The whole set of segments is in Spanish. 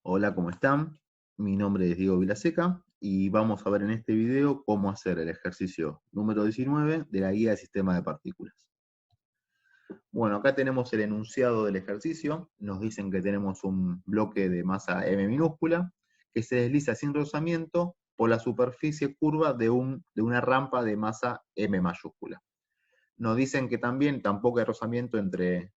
Hola, ¿cómo están? Mi nombre es Diego Vilaseca y vamos a ver en este video cómo hacer el ejercicio número 19 de la guía de sistema de partículas. Bueno, acá tenemos el enunciado del ejercicio. Nos dicen que tenemos un bloque de masa m minúscula que se desliza sin rozamiento por la superficie curva de una rampa de masa m mayúscula. Nos dicen que también tampoco hay rozamiento entre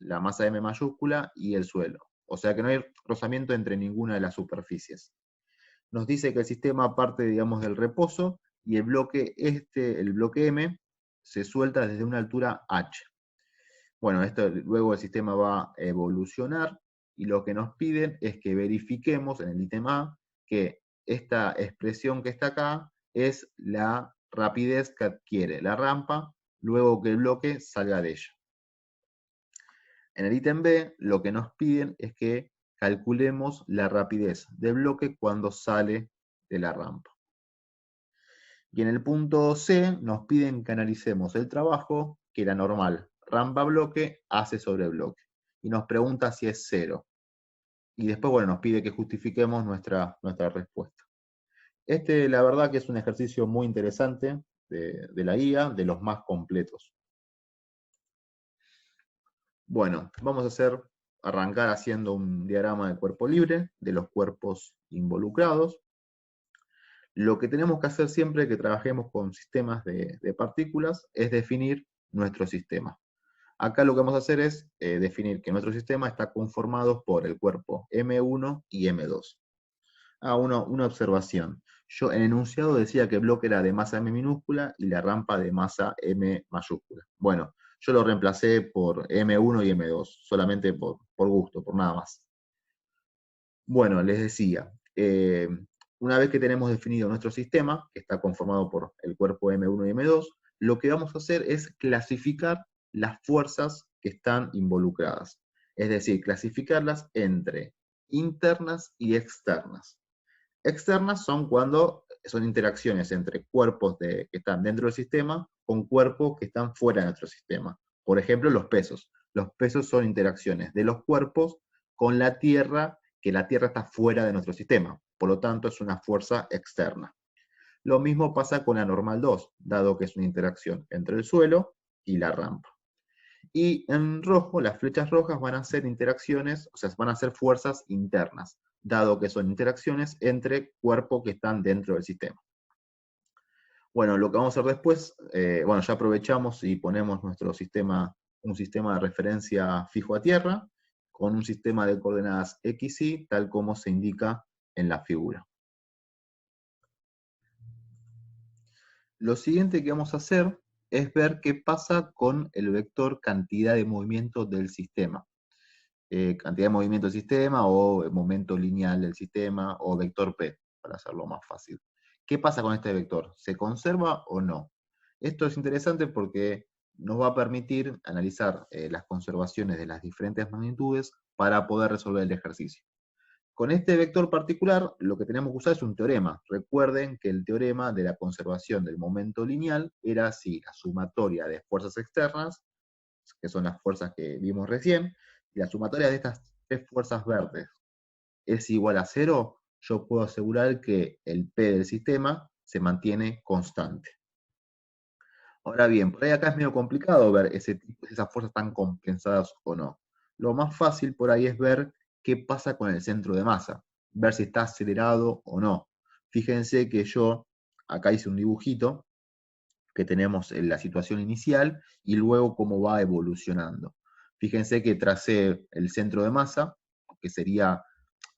la masa m mayúscula y el suelo. O sea que no hay rozamiento entre ninguna de las superficies. Nos dice que el sistema parte, digamos, del reposo y el bloque M, se suelta desde una altura h. Bueno, luego el sistema va a evolucionar y lo que nos piden es que verifiquemos en el ítem A que esta expresión que está acá es la rapidez que adquiere la rampa luego que el bloque salga de ella. En el ítem B, lo que nos piden es que calculemos la rapidez del bloque cuando sale de la rampa. Y en el punto C nos piden que analicemos el trabajo que la normal rampa-bloque hace sobre bloque. Y nos pregunta si es cero. Y después, bueno, nos pide que justifiquemos nuestra respuesta. La verdad que es un ejercicio muy interesante de la guía, de los más completos. Bueno, vamos a arrancar haciendo un diagrama de cuerpo libre, de los cuerpos involucrados. Lo que tenemos que hacer siempre que trabajemos con sistemas de partículas es definir nuestro sistema. Acá lo que vamos a hacer es definir que nuestro sistema está conformado por el cuerpo M1 y M2. Una observación. Yo en el enunciado decía que el bloque era de masa M minúscula y la rampa de masa M mayúscula. Bueno, yo lo reemplacé por M1 y M2, solamente por gusto, por nada más. Bueno, les decía, una vez que tenemos definido nuestro sistema, que está conformado por el cuerpo M1 y M2, lo que vamos a hacer es clasificar las fuerzas que están involucradas. Es decir, clasificarlas entre internas y externas. Externas son cuando son interacciones entre cuerpos que están dentro del sistema con cuerpos que están fuera de nuestro sistema. Por ejemplo, los pesos. Los pesos son interacciones de los cuerpos con la Tierra, que la Tierra está fuera de nuestro sistema. Por lo tanto, es una fuerza externa. Lo mismo pasa con la normal 2, dado que es una interacción entre el suelo y la rampa. Y en rojo, las flechas rojas van a ser interacciones, o sea, van a ser fuerzas internas, dado que son interacciones entre cuerpos que están dentro del sistema. Bueno, lo que vamos a hacer después, bueno, ya aprovechamos y ponemos nuestro sistema, un sistema de referencia fijo a tierra, con un sistema de coordenadas x, y, tal como se indica en la figura. Lo siguiente que vamos a hacer es ver qué pasa con el vector cantidad de movimiento del sistema. Cantidad de movimiento del sistema o momento lineal del sistema o vector P, para hacerlo más fácil. ¿Qué pasa con este vector? ¿Se conserva o no? Esto es interesante porque nos va a permitir analizar las conservaciones de las diferentes magnitudes para poder resolver el ejercicio. Con este vector particular, lo que tenemos que usar es un teorema. Recuerden que el teorema de la conservación del momento lineal era así: la sumatoria de fuerzas externas, que son las fuerzas que vimos recién, y la sumatoria de estas tres fuerzas verdes es igual a cero, yo puedo asegurar que el P del sistema se mantiene constante. Ahora bien, por ahí acá es medio complicado ver esas fuerzas están compensadas o no. Lo más fácil por ahí es ver qué pasa con el centro de masa, ver si está acelerado o no. Fíjense que yo acá hice un dibujito que tenemos en la situación inicial y luego cómo va evolucionando. Fíjense que tracé el centro de masa, que sería,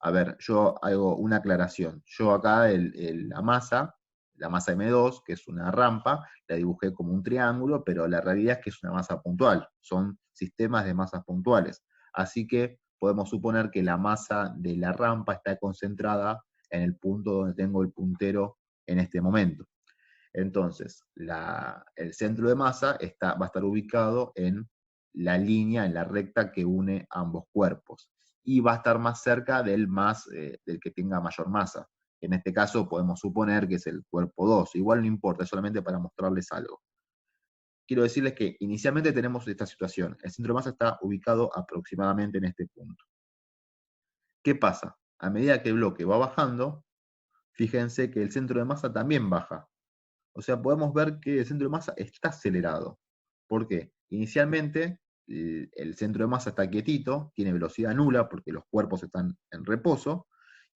a ver, yo hago una aclaración. Yo acá la masa M2, que es una rampa, la dibujé como un triángulo, pero la realidad es que es una masa puntual. Son sistemas de masas puntuales. Así que podemos suponer que la masa de la rampa está concentrada en el punto donde tengo el puntero en este momento. Entonces, el centro de masa va a estar ubicado en la línea, en la recta que une ambos cuerpos. Y va a estar más cerca del que tenga mayor masa. En este caso podemos suponer que es el cuerpo 2. Igual no importa, es solamente para mostrarles algo. Quiero decirles que inicialmente tenemos esta situación. El centro de masa está ubicado aproximadamente en este punto. ¿Qué pasa? A medida que el bloque va bajando, fíjense que el centro de masa también baja. O sea, podemos ver que el centro de masa está acelerado. ¿Por qué? Inicialmente, el centro de masa está quietito, tiene velocidad nula porque los cuerpos están en reposo,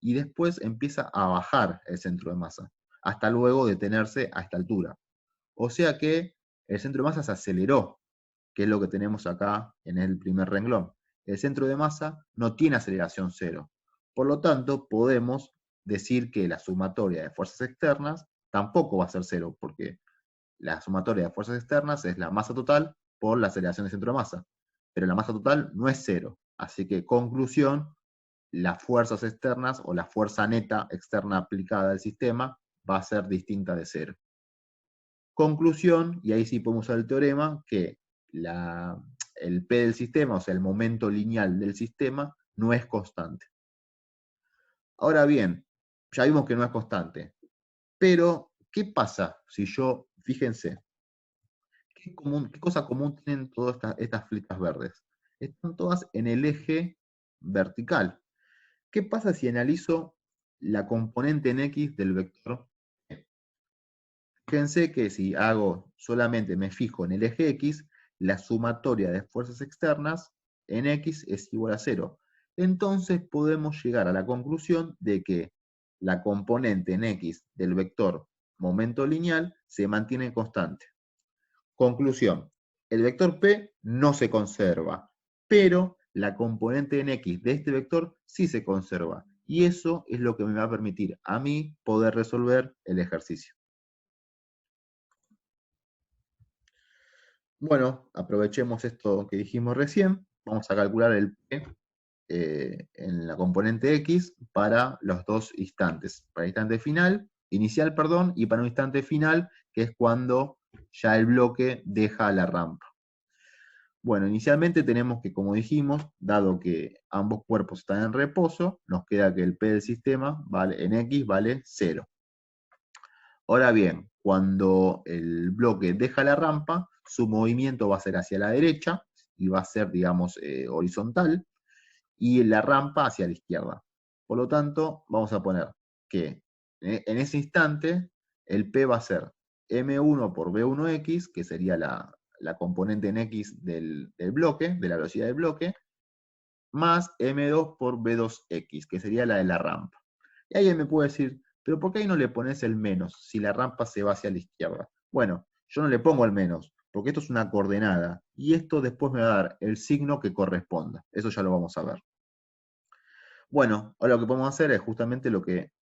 y después empieza a bajar el centro de masa, hasta luego detenerse a esta altura. O sea que el centro de masa se aceleró, que es lo que tenemos acá en el primer renglón. El centro de masa no tiene aceleración cero. Por lo tanto, podemos decir que la sumatoria de fuerzas externas tampoco va a ser cero, porque la sumatoria de fuerzas externas es la masa total por la aceleración del centro de masa. Pero la masa total no es cero. Así que, conclusión, las fuerzas externas o la fuerza neta externa aplicada al sistema va a ser distinta de cero. Conclusión, y ahí sí podemos usar el teorema, que el P del sistema, o sea, el momento lineal del sistema, no es constante. Ahora bien, ya vimos que no es constante, pero ¿qué pasa si yo, fíjense, qué cosa común tienen todas estas flechas verdes? Están todas en el eje vertical. ¿Qué pasa si analizo la componente en X del vector? Fíjense que si solamente me fijo en el eje X, la sumatoria de fuerzas externas en X es igual a 0. Entonces podemos llegar a la conclusión de que la componente en X del vector momento lineal se mantiene constante. Conclusión, el vector P no se conserva, pero la componente en X de este vector sí se conserva. Y eso es lo que me va a permitir a mí poder resolver el ejercicio. Bueno, aprovechemos esto que dijimos recién. Vamos a calcular el P en la componente X para los dos instantes. Para el instante inicial, y para un instante final, que es cuando ya el bloque deja la rampa. Bueno, inicialmente tenemos que, como dijimos, dado que ambos cuerpos están en reposo, nos queda que el P del sistema en X vale 0. Ahora bien, cuando el bloque deja la rampa, su movimiento va a ser hacia la derecha y va a ser, digamos, horizontal, y la rampa hacia la izquierda. Por lo tanto, vamos a poner que en ese instante el P va a ser M1 por B1X, que sería la componente en X del bloque, de la velocidad del bloque, más M2 por B2X, que sería la de la rampa. Y alguien me puede decir, pero ¿por qué ahí no le pones el menos si la rampa se va hacia la izquierda? Bueno, yo no le pongo el menos, porque esto es una coordenada, y esto después me va a dar el signo que corresponda. Eso ya lo vamos a ver. Bueno, ahora lo que podemos hacer es justamente lo que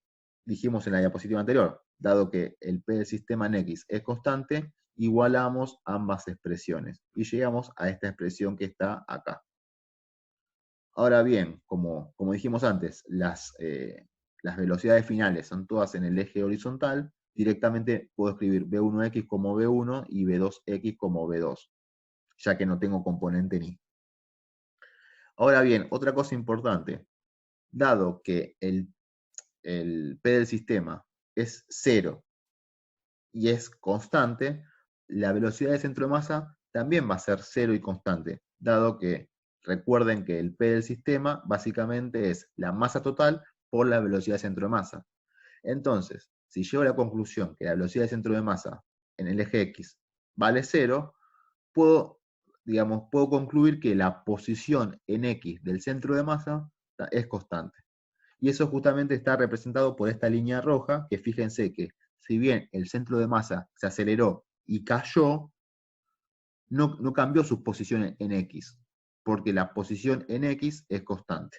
dijimos en la diapositiva anterior. Dado que el P del sistema en X es constante, igualamos ambas expresiones y llegamos a esta expresión que está acá. Ahora bien, como dijimos antes, las velocidades finales son todas en el eje horizontal. Directamente puedo escribir B1X como B1 y B2X como B2, ya que no tengo componente ni. Ahora bien, otra cosa importante. Dado que el P del sistema es 0 y es constante, la velocidad del centro de masa también va a ser 0 y constante, dado que recuerden que el P del sistema básicamente es la masa total por la velocidad del centro de masa. Entonces, si llego a la conclusión que la velocidad del centro de masa en el eje X vale 0, puedo concluir que la posición en X del centro de masa es constante. Y eso justamente está representado por esta línea roja, que fíjense que si bien el centro de masa se aceleró y cayó, no cambió su posición en X, porque la posición en X es constante.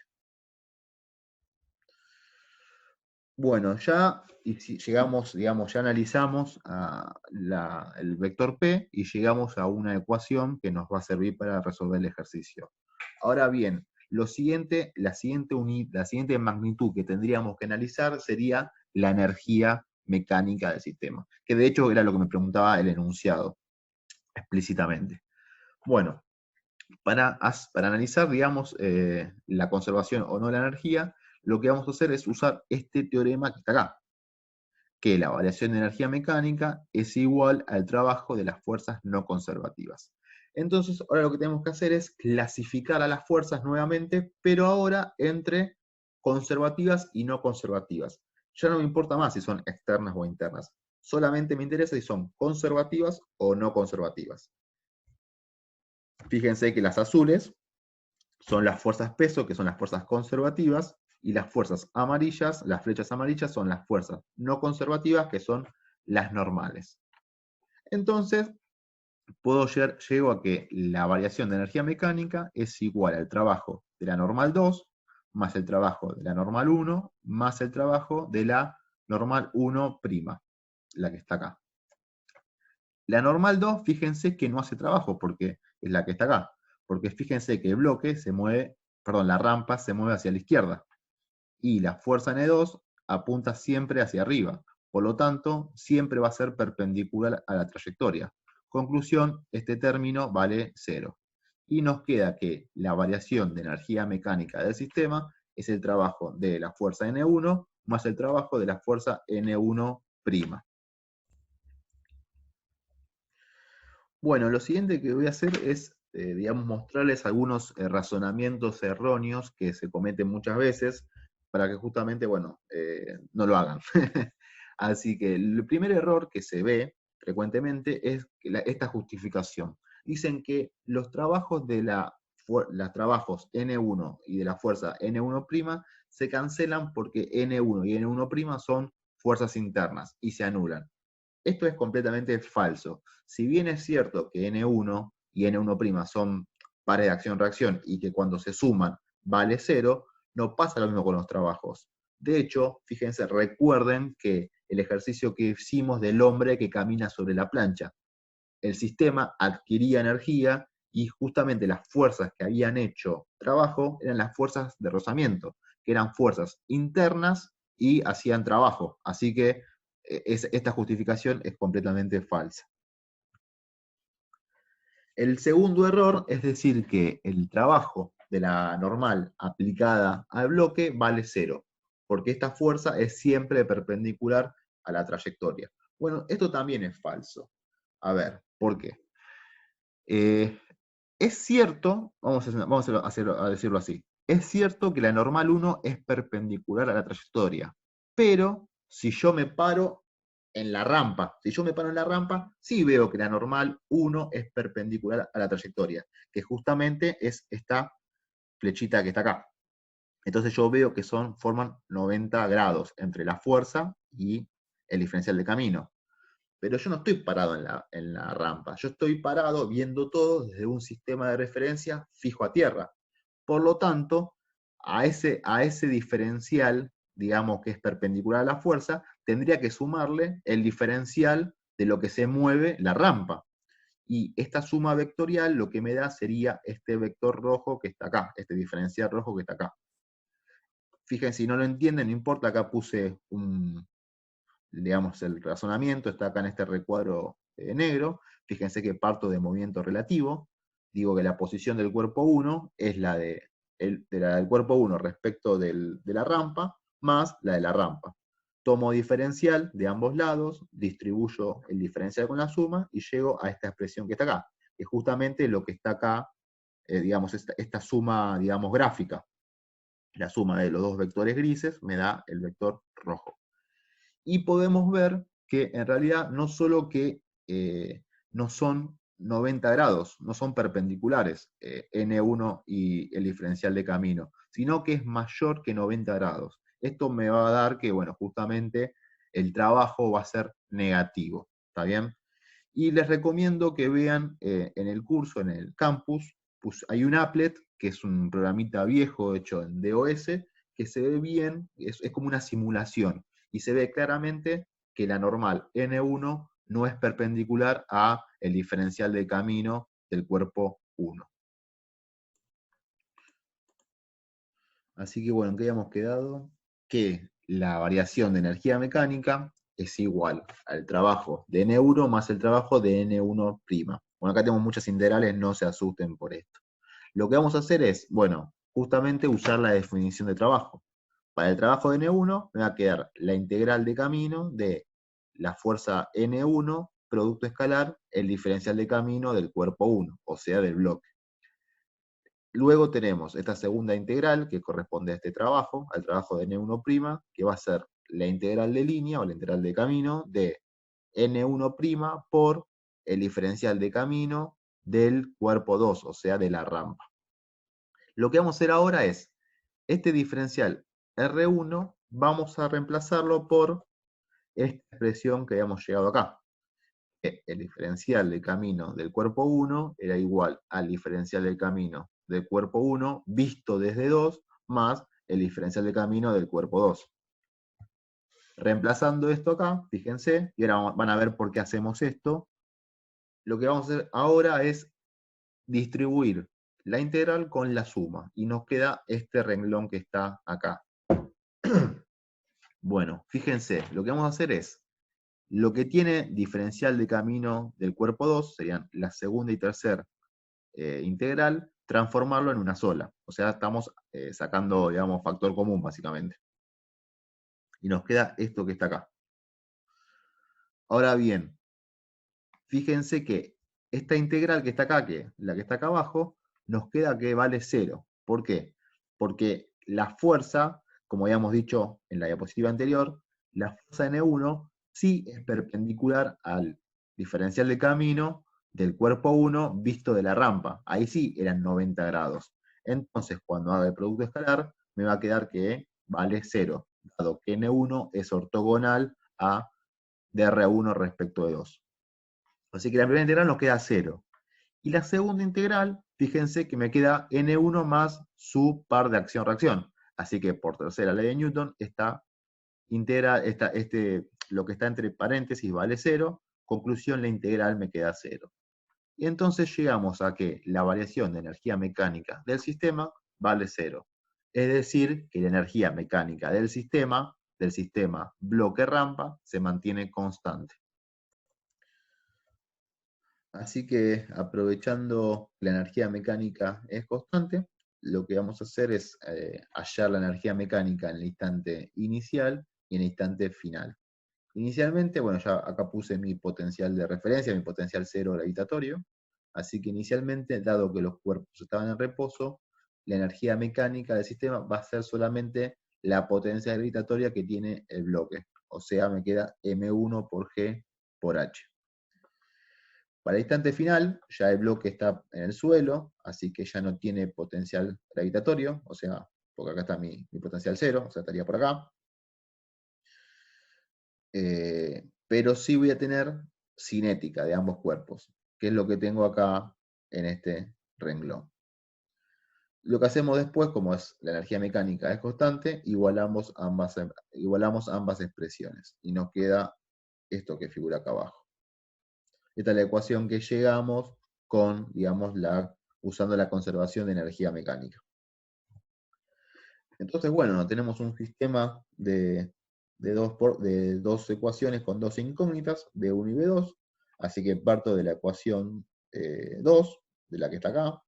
Bueno, ya llegamos, ya analizamos el vector P y llegamos a una ecuación que nos va a servir para resolver el ejercicio. Ahora bien, la siguiente magnitud que tendríamos que analizar sería la energía mecánica del sistema, que de hecho era lo que me preguntaba el enunciado explícitamente. Bueno, para analizar, digamos, la conservación o no de la energía, lo que vamos a hacer es usar este teorema que está acá, que la variación de energía mecánica es igual al trabajo de las fuerzas no conservativas. Entonces, ahora lo que tenemos que hacer es clasificar a las fuerzas nuevamente, pero ahora entre conservativas y no conservativas. Ya no me importa más si son externas o internas. Solamente me interesa si son conservativas o no conservativas. Fíjense que las azules son las fuerzas peso, que son las fuerzas conservativas, y las fuerzas amarillas, las flechas amarillas, son las fuerzas no conservativas, que son las normales. Entonces, llego a que la variación de energía mecánica es igual al trabajo de la normal 2 más el trabajo de la normal 1 más el trabajo de la normal 1', la que está acá. La normal 2, fíjense que no hace trabajo porque es la que está acá. Porque fíjense que el bloque se mueve, perdón, la rampa se mueve hacia la izquierda. Y la fuerza N2 apunta siempre hacia arriba. Por lo tanto, siempre va a ser perpendicular a la trayectoria. Conclusión, este término vale 0. Y nos queda que la variación de energía mecánica del sistema es el trabajo de la fuerza N1 más el trabajo de la fuerza N1'. Bueno, lo siguiente que voy a hacer es, digamos, mostrarles algunos razonamientos erróneos que se cometen muchas veces para que justamente, bueno, no lo hagan. Así que el primer error que se ve frecuentemente es esta justificación. Dicen que los trabajos de los trabajos N1 y de la fuerza N1' se cancelan porque N1 y N1' son fuerzas internas y se anulan. Esto es completamente falso. Si bien es cierto que N1 y N1' son pares de acción-reacción y que cuando se suman vale 0, no pasa lo mismo con los trabajos. De hecho, fíjense, recuerden que el ejercicio que hicimos del hombre que camina sobre la plancha. El sistema adquiría energía y justamente las fuerzas que habían hecho trabajo eran las fuerzas de rozamiento, que eran fuerzas internas y hacían trabajo. Así que esta justificación es completamente falsa. El segundo error es decir que el trabajo de la normal aplicada al bloque vale 0, porque esta fuerza es siempre perpendicular a la trayectoria. Bueno, esto también es falso. A ver, ¿por qué? Es cierto, a decirlo así, es cierto que la normal 1 es perpendicular a la trayectoria, pero si yo me paro en la rampa, sí veo que la normal 1 es perpendicular a la trayectoria, que justamente es esta flechita que está acá. Entonces yo veo que forman 90 grados entre la fuerza y el diferencial de camino. Pero yo no estoy parado en la rampa, yo estoy parado viendo todo desde un sistema de referencia fijo a tierra. Por lo tanto, a ese diferencial, digamos que es perpendicular a la fuerza, tendría que sumarle el diferencial de lo que se mueve la rampa. Y esta suma vectorial lo que me da sería este vector rojo que está acá, este diferencial rojo que está acá. Fíjense, si no lo entienden, no importa, acá puse digamos, el razonamiento está acá en este recuadro negro. Fíjense que parto de movimiento relativo. Digo que la posición del cuerpo 1 es la del cuerpo 1 respecto de la rampa, más la de la rampa. Tomo diferencial de ambos lados, distribuyo el diferencial con la suma y llego a esta expresión que está acá, que es justamente lo que está acá, digamos, esta suma, digamos, gráfica. La suma de los dos vectores grises me da el vector rojo. Y podemos ver que en realidad no solo que no son 90 grados, no son perpendiculares N1 y el diferencial de camino, sino que es mayor que 90 grados. Esto me va a dar que, bueno, justamente el trabajo va a ser negativo, ¿está bien? Y les recomiendo que vean en el curso, en el campus, pues hay un applet, que es un programita viejo hecho en DOS, que se ve bien, es como una simulación, y se ve claramente que la normal N1 no es perpendicular a el diferencial de camino del cuerpo 1. Así que bueno, ¿qué habíamos quedado? Que la variación de energía mecánica es igual al trabajo de N1 más el trabajo de N1'. Bueno, acá tenemos muchas integrales, no se asusten por esto. Lo que vamos a hacer es, bueno, justamente usar la definición de trabajo. Para el trabajo de N1 me va a quedar la integral de camino de la fuerza N1, producto escalar, el diferencial de camino del cuerpo 1, o sea, del bloque. Luego tenemos esta segunda integral que corresponde a este trabajo, al trabajo de n1', que va a ser la integral de línea o la integral de camino de n1' por el diferencial de camino del cuerpo 2, o sea, de la rampa. Lo que vamos a hacer ahora es, este diferencial R1 vamos a reemplazarlo por esta expresión que habíamos llegado acá. El diferencial de camino del cuerpo 1 era igual al diferencial de camino del cuerpo 1 visto desde 2 más el diferencial de camino del cuerpo 2. Reemplazando esto acá, fíjense, y ahora van a ver por qué hacemos esto. Lo que vamos a hacer ahora es distribuir la integral con la suma, y nos queda este renglón que está acá. Bueno, fíjense, lo que vamos a hacer es, lo que tiene diferencial de camino del cuerpo 2, serían la segunda y tercera integral, transformarlo en una sola. O sea, estamos sacando, digamos, factor común, básicamente. Y nos queda esto que está acá. Ahora bien, fíjense que esta integral que está acá, que la que está acá abajo, nos queda que vale 0. ¿Por qué? Porque la fuerza, como habíamos dicho en la diapositiva anterior, la fuerza N1 sí es perpendicular al diferencial de camino del cuerpo 1 visto de la rampa. Ahí sí eran 90 grados. Entonces, cuando haga el producto escalar, me va a quedar que vale 0, dado que N1 es ortogonal a dr1 respecto de 2. Así que la primera integral nos queda 0. Y la segunda integral, fíjense que me queda n1 más su par de acción-reacción. Así que por tercera ley de Newton, lo que está entre paréntesis vale 0. Conclusión, la integral me queda 0. Y entonces llegamos a que la variación de energía mecánica del sistema vale 0. Es decir, que la energía mecánica del sistema bloque-rampa, se mantiene constante. Así que aprovechando la energía mecánica es constante, lo que vamos a hacer es hallar la energía mecánica en el instante inicial y en el instante final. Inicialmente, bueno, ya acá puse mi potencial de referencia, mi potencial cero gravitatorio, así que inicialmente, dado que los cuerpos estaban en reposo, la energía mecánica del sistema va a ser solamente la potencia gravitatoria que tiene el bloque, o sea, me queda m1 por g por h. Para el instante final, ya el bloque está en el suelo, así que ya no tiene potencial gravitatorio, o sea, porque acá está mi potencial cero, o sea, estaría por acá. Pero sí voy a tener cinética de ambos cuerpos, que es lo que tengo acá en este renglón. Lo que hacemos después, como es la energía mecánica es constante, igualamos ambas expresiones, y nos queda esto que figura acá abajo. Esta es la ecuación que llegamos con, digamos, usando la conservación de energía mecánica. Entonces, bueno, tenemos un sistema de dos ecuaciones con dos incógnitas, B1 y B2, así que parto de la ecuación 2, de la que está acá,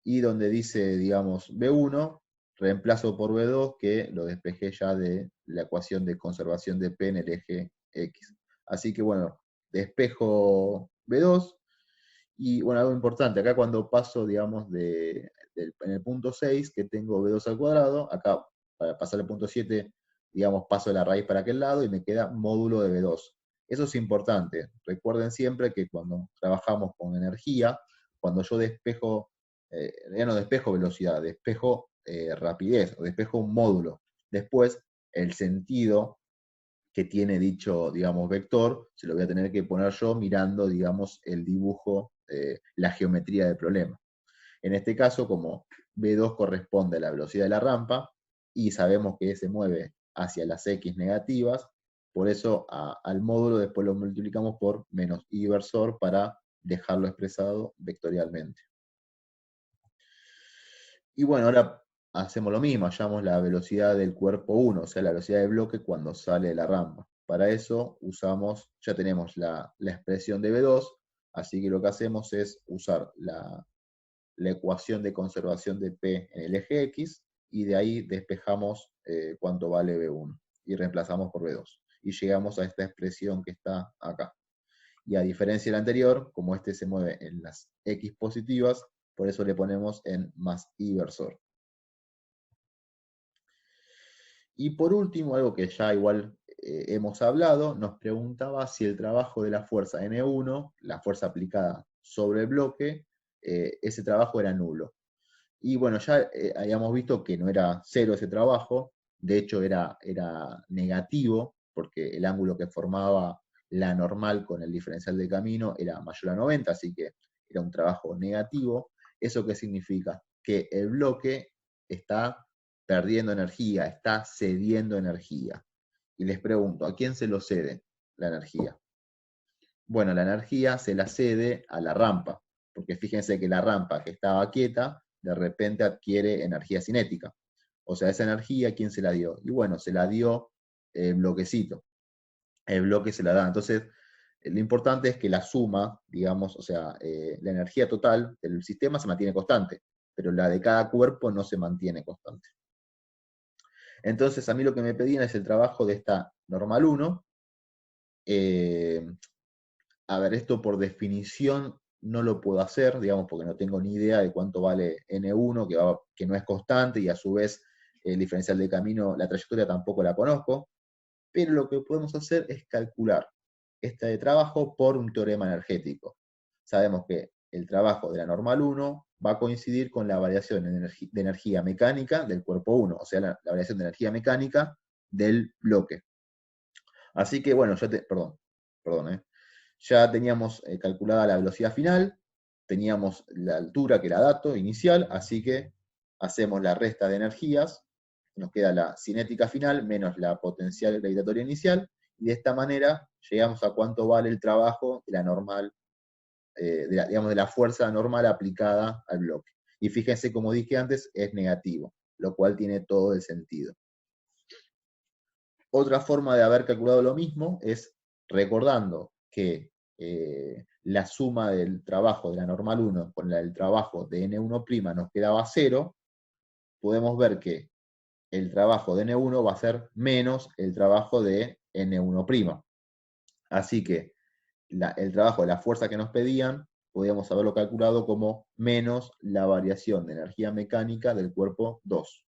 y donde dice, digamos, B1, reemplazo por B2, que lo despejé ya de la ecuación de conservación de P en el eje X. Así que, bueno, despejo B2, y bueno, algo importante, acá cuando paso, digamos, en el punto 6, que tengo B2 al cuadrado, acá para pasar al punto 7, digamos, paso la raíz para aquel lado y me queda módulo de B2. Eso es importante. Recuerden siempre que cuando trabajamos con energía, cuando yo despejo, ya no despejo velocidad, despejo rapidez, o despejo un módulo. Después, el sentido que tiene dicho, digamos, vector, se lo voy a tener que poner yo mirando, digamos, el dibujo, la geometría del problema. En este caso, como B2 corresponde a la velocidad de la rampa, y sabemos que se mueve hacia las X negativas, por eso al módulo después lo multiplicamos por menos I versor para dejarlo expresado vectorialmente. Y bueno, ahora hacemos lo mismo, hallamos la velocidad del cuerpo 1, o sea, la velocidad del bloque cuando sale de la rampa. Para eso ya tenemos la expresión de B2, así que lo que hacemos es usar la ecuación de conservación de P en el eje X, y de ahí despejamos cuánto vale B1, y reemplazamos por B2. Y llegamos a esta expresión que está acá. Y a diferencia del anterior, como este se mueve en las X positivas, por eso le ponemos en más inversor. Y por último, algo que ya igual hemos hablado, nos preguntaba si el trabajo de la fuerza N1, la fuerza aplicada sobre el bloque, ese trabajo era nulo. Y bueno, ya habíamos visto que no era cero ese trabajo, de hecho era negativo, porque el ángulo que formaba la normal con el diferencial de camino era mayor a 90, así que era un trabajo negativo. ¿Eso qué significa? Que el bloque está perdiendo energía, está cediendo energía. Y les pregunto, ¿a quién se lo cede la energía? Bueno, la energía se la cede a la rampa, porque fíjense que la rampa que estaba quieta, de repente adquiere energía cinética. O sea, esa energía, ¿quién se la dio? Y bueno, se la dio el bloquecito. El bloque se la da. Entonces, lo importante es que la suma, digamos, o sea, la energía total del sistema se mantiene constante, pero la de cada cuerpo no se mantiene constante. Entonces, a mí lo que me pedían es el trabajo de esta normal 1. A ver, esto por definición no lo puedo hacer, digamos, porque no tengo ni idea de cuánto vale N1, que no es constante, y a su vez el diferencial de camino, la trayectoria tampoco la conozco, pero lo que podemos hacer es calcular este trabajo por un teorema energético. Sabemos que el trabajo de la normal 1 va a coincidir con la variación de energía mecánica del cuerpo 1, o sea, la variación de energía mecánica del bloque. Así que, bueno, perdón, ya teníamos calculada la velocidad final, teníamos la altura que era dato inicial, así que hacemos la resta de energías, nos queda la cinética final menos la potencial gravitatoria inicial, y de esta manera llegamos a cuánto vale el trabajo de la normal, digamos, de la fuerza normal aplicada al bloque. Y fíjense, como dije antes, es negativo, lo cual tiene todo el sentido. Otra forma de haber calculado lo mismo es recordando que la suma del trabajo de la normal 1 con la del trabajo de N1' nos quedaba 0, podemos ver que el trabajo de N1 va a ser menos el trabajo de N1'. Así que el trabajo de la fuerza que nos pedían, podríamos haberlo calculado como menos la variación de energía mecánica del cuerpo 2,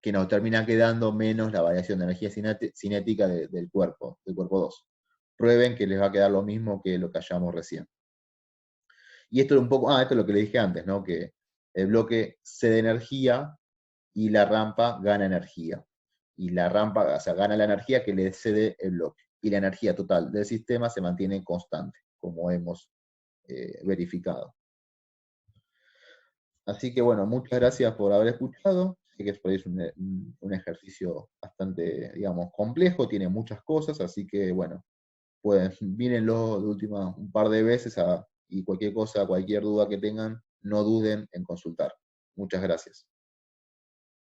que nos termina quedando menos la variación de energía cinética del cuerpo 2. Prueben que les va a quedar lo mismo que lo que hallamos recién. Y esto es un poco, esto es lo que le dije antes, ¿no? Que el bloque cede energía y la rampa gana energía. Y la rampa, o sea, gana la energía que le cede el bloque. Y la energía total del sistema se mantiene constante, como hemos verificado. Así que bueno, muchas gracias por haber escuchado. Sé que es un ejercicio bastante, digamos, complejo, tiene muchas cosas, así que bueno, pues mírenlo de última un par de veces y cualquier cosa, cualquier duda que tengan, no duden en consultar. Muchas gracias.